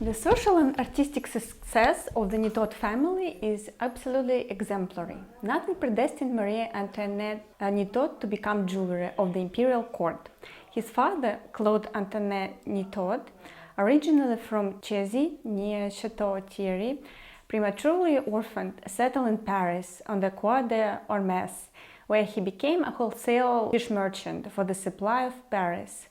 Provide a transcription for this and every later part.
The social and artistic success of the Nitot family is absolutely exemplary. Nothing predestined Marie-Etienne Nitot to become jewelry of the imperial court. His father, Claude Antoine Nitot, originally from Chezy, near Chateau Thierry, prematurely orphaned, settled in Paris on the Quai d'Ormes, where he became a wholesale fish merchant for the supply of Paris.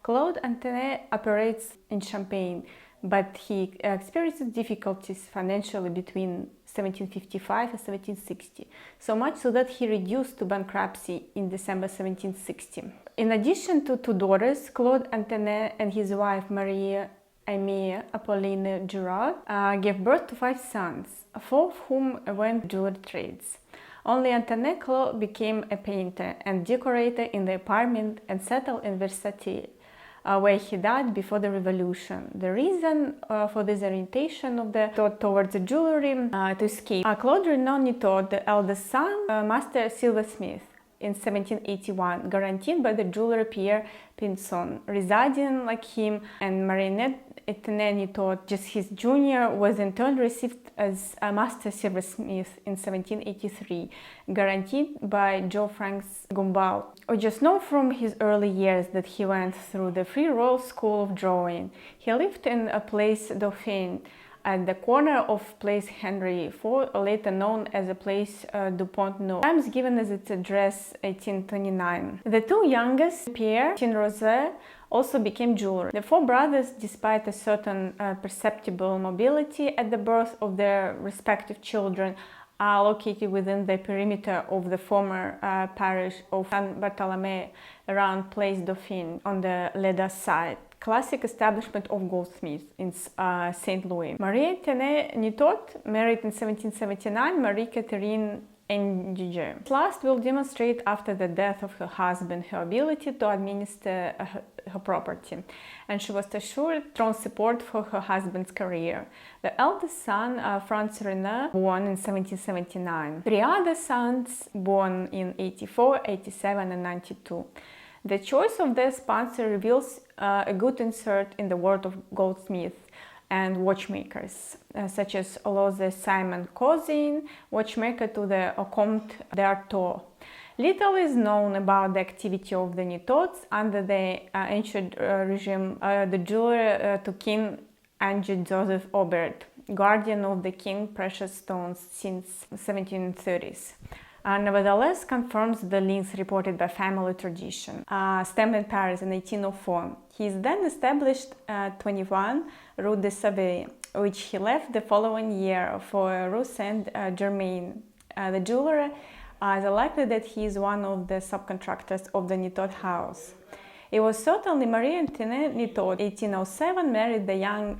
Claude Antoine operates in Champagne, but he experienced difficulties financially between 1755 and 1760, so much so that he reduced to bankruptcy in December 1760. In addition to two daughters, Claude Antoine and his wife Marie-Aimée Apolline Girard gave birth to 5 sons, 4 of whom went jewelry trades. Only Antoine Claude became a painter and decorator in the apartment and settled in Versailles, where he died before the revolution. The reason for this orientation of the thought towards the jewelry to escape. Claude Regnault Nitot, the eldest son, master silversmith in 1781, guaranteed by the jeweler Pierre Pinson, residing like him, and Marie-Etienne Nitot, just his junior, was in turn received as a master silversmith in 1783, guaranteed by Geoffroy Gumbau. We just know from his early years that he went through the Free Royal School of Drawing. He lived in a Place Dauphine, at the corner of Place Henry IV, later known as a Place du Pont-Neuf, sometimes given as its address 1829. The two youngest, Pierre and Rosé, also became jewelers. The 4 brothers, despite a certain perceptible mobility at the birth of their respective children, are located within the perimeter of the former parish of Saint Bartholomew around Place Dauphine on the Leda side. Classic establishment of goldsmiths in St. Louis. Marie-Etienne Nitot married in 1779 Marie-Catherine Ndige. Last will demonstrate after the death of her husband her ability to administer her property, and she was assured strong support for her husband's career. The eldest son, François Regnault, born in 1779. 3 other sons born in 84, 87 and 92. The choice of their sponsor reveals a good insert in the world of goldsmiths and watchmakers, such as Lose Simon Cousin, watchmaker to the Comte d'Artois. Little is known about the activity of the Nitots under the ancient regime. The jeweler to King Ange Joseph Aubert, guardian of the king's precious stones since 1730s. Nevertheless, confirms the links reported by family tradition. Stamped in Paris in 1804. He is then established at 21 Rue de Savoie, which he left the following year for Rue Saint-Germain. The jeweler is likely that he is one of the subcontractors of the Nitot house. It was certainly Marie-Etienne Nitot, 1807, married the young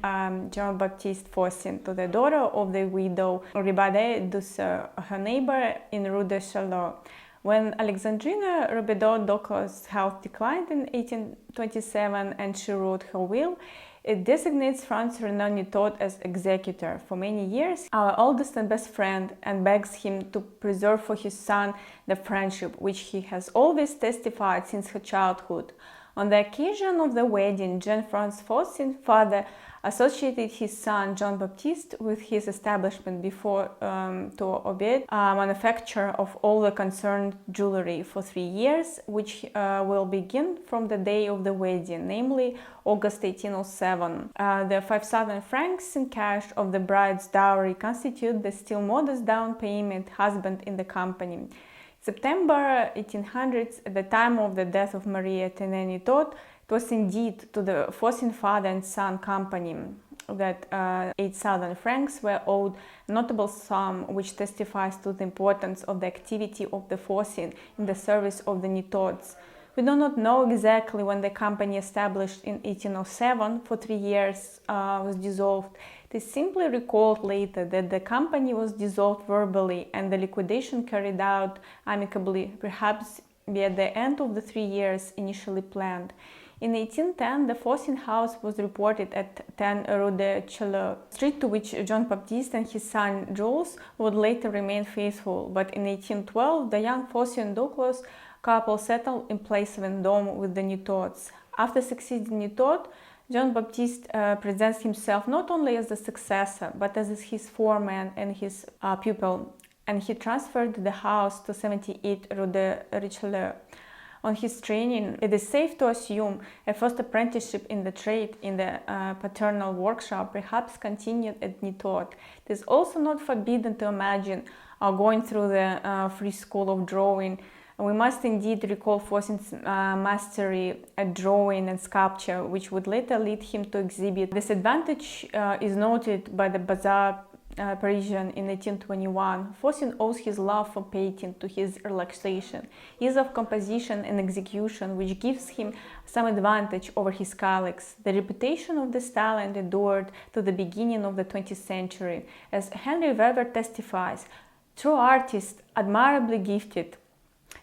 Jean-Baptiste Fossin to the daughter of the widow Ribaudet Douceur, her neighbor in Rue de Charlotte. When Alexandrine Robideau-Douglas' health declined in 1827 and she wrote her will, it designates François Regnault Nitot as executor for many years, our oldest and best friend, and begs him to preserve for his son the friendship which he has always testified since her childhood. On the occasion of the wedding, Jean-François Fossin, father, associated his son Jean-Baptiste with his establishment before to Aubert, manufacture of all the concerned jewelry for 3 years, which will begin from the day of the wedding, namely August 1807. The 5,000 francs in cash of the bride's dowry constitute the still modest down payment husband in the company. September 1800, at the time of the death of Marie-Etienne Nitot, it was indeed to the Fossin father and son company that 8,000 francs were owed, a notable sum which testifies to the importance of the activity of the Fossin in the service of the Nitots. We do not know exactly when the company, established in 1807 for 3 years, was dissolved. It is simply recalled later that the company was dissolved verbally and the liquidation carried out amicably, perhaps at the end of the 3 years initially planned. In 1810, the Fossin house was reported at 10 Rue de Chaillot, street to which Jean-Baptiste and his son Jules would later remain faithful, but in 1812 the young Fossin Douglas couple settled in Place Vendôme with the Nitots. After succeeding Nitot, Jean-Baptiste presents himself not only as the successor, but as his foreman and his pupil, and he transferred the house to 78 Rue de Richelieu. On his training, it is safe to assume a first apprenticeship in the trade in the paternal workshop perhaps continued at Nitot. It is also not forbidden to imagine going through the free school of drawing. We must indeed recall Fossin's mastery at drawing and sculpture, which would later lead him to exhibit. This advantage is noted by the Bazaar Parisian in 1821. Fossin owes his love for painting to his relaxation, ease of composition and execution, which gives him some advantage over his colleagues. The reputation of this talent endured to the beginning of the 20th century. As Henry Weber testifies, true artist, admirably gifted.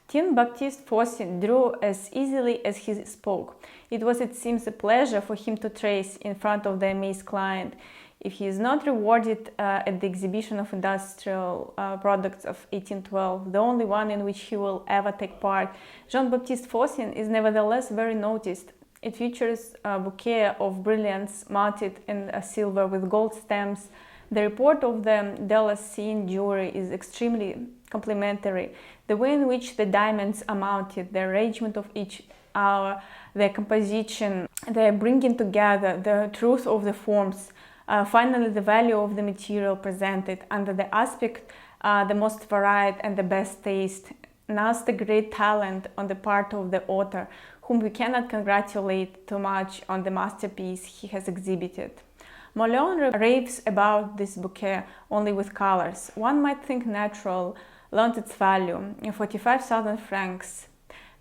Jean-Baptiste Fossin drew as easily as he spoke. It was, it seems, a pleasure for him to trace in front of the amazed client. If he is not rewarded at the exhibition of industrial products of 1812, the only one in which he will ever take part, Jean-Baptiste Fossin is nevertheless very noticed. It features a bouquet of brilliants mounted in silver with gold stamps. The report of the Damascene jury is extremely complimentary. The way in which the diamonds are mounted, the arrangement of each hour, their composition, their bringing together, the truth of the forms, finally the value of the material presented under the aspect the most varied and the best taste, announced the great talent on the part of the author, whom we cannot congratulate too much on the masterpiece he has exhibited. Morel raves about this bouquet only with colors. One might think natural learned its value, 45,000 francs.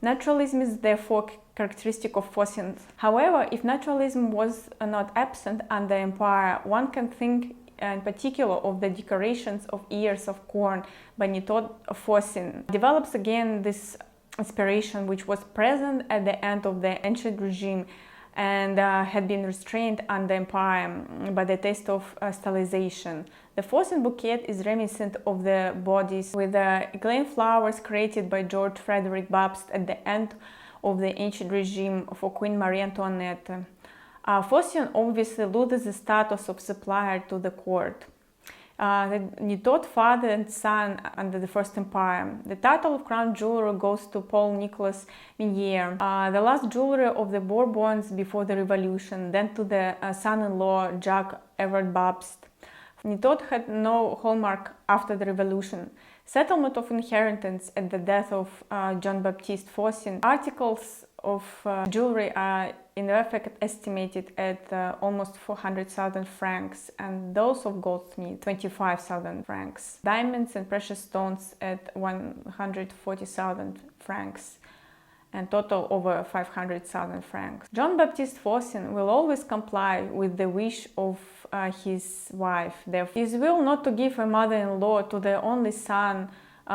Naturalism is therefore characteristic of Fossin. However, if naturalism was not absent under Empire, one can think in particular of the decorations of ears of corn by Nitot Fossin. Develops again this inspiration which was present at the end of the ancient regime and had been restrained under Empire by the taste of stylization. The Fossin bouquet is reminiscent of the bodies with the acclaimed flowers created by George Frederick Babst at the end of the ancient regime for Queen Marie-Antoinette. Fossin obviously loses the status of supplier to the court. The Nitot father and son under the First Empire. The title of crown jeweler goes to Paul Nicolas Minier, the last jeweler of the Bourbons before the Revolution, then to the son-in-law Jacques Everett Babst. Nitot had no hallmark after the Revolution. Settlement of inheritance at the death of Jean-Baptiste Fossin. Articles of jewelry are in effect estimated at almost 400,000 francs, and those of goldsmith 25,000 francs. Diamonds and precious stones at 140,000 francs, and total over 500,000 francs. Jean-Baptiste Fossin will always comply with the wish of his wife. Therefore, his will not to give a mother-in-law to their only son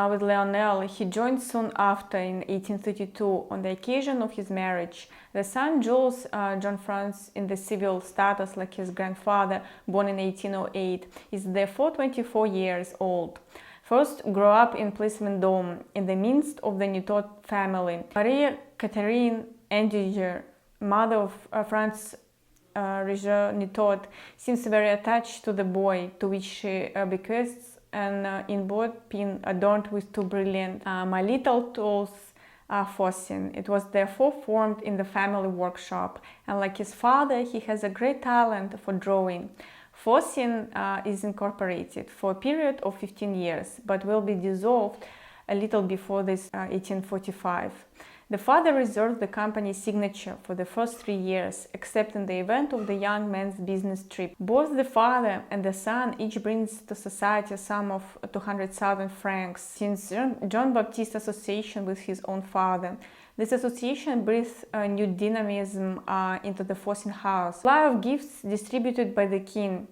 with Leonel, he joined soon after in 1832 on the occasion of his marriage. The son Jules, Jean-François, in the civil status like his grandfather, born in 1808, is therefore 24 years old. First grew up in Place Vendôme, in the midst of the Nitot family. Marie-Catherine Andiger, mother of François Regnault Nitot, seems very attached to the boy, to which she bequests an inboard pin adorned with two brilliant My Little Tools Fossin. It was therefore formed in the family workshop, and like his father, he has a great talent for drawing. Fossin is incorporated for a period of 15 years, but will be dissolved a little before this 1845. The father reserved the company's signature for the first 3 years, except in the event of the young man's business trip. Both the father and the son each brings to society a sum of 200,000 francs, since Jean-Baptiste's association with his own father. This association breathes a new dynamism into the Fossin house. Supply of gifts distributed by the king,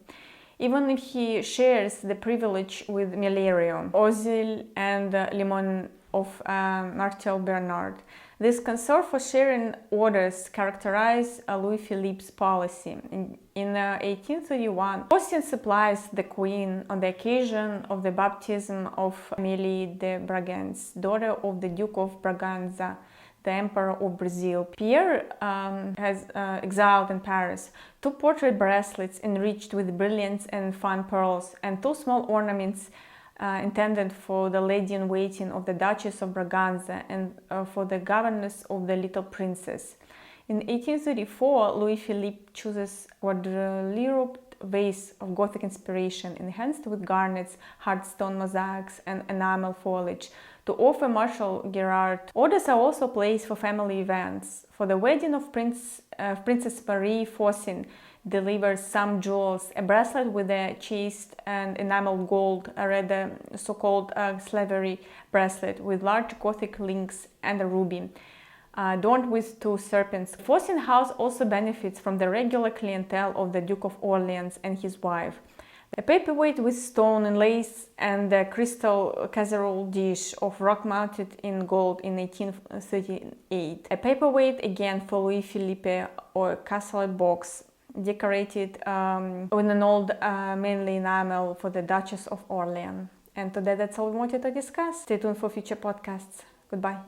even if he shares the privilege with Millerio, Ozil and Limon of Martel Bernard. This concern for sharing orders characterized Louis Philippe's policy. In 1831, Fossin supplies the queen on the occasion of the baptism of Amélie de Braganza, daughter of the Duke of Braganza. the Emperor of Brazil. Pierre has exiled in Paris 2 portrait bracelets enriched with brilliants and fine pearls, and 2 small ornaments intended for the lady-in-waiting of the Duchess of Braganza and for the governess of the little princess. In 1834, Louis-Philippe chooses a quadrilobe vase of Gothic inspiration, enhanced with garnets, hard stone mosaics, and enamel foliage, to offer Marshal Gerard. Orders are also placed for family events. For the wedding of Princess Marie Fossin delivers some jewels, a bracelet with a chased and enamel gold, the so-called slavery bracelet with large Gothic links, and a ruby, adorned with 2 serpents. Fossin house also benefits from the regular clientele of the Duke of Orleans and his wife. A paperweight with stone inlays and a crystal casserole dish of rock mounted in gold in 1838. A paperweight again for Louis-Philippe, or castle box, decorated with an old mainly enamel for the Duchess of Orleans. And today that's all we wanted to discuss. Stay tuned for future podcasts. Goodbye.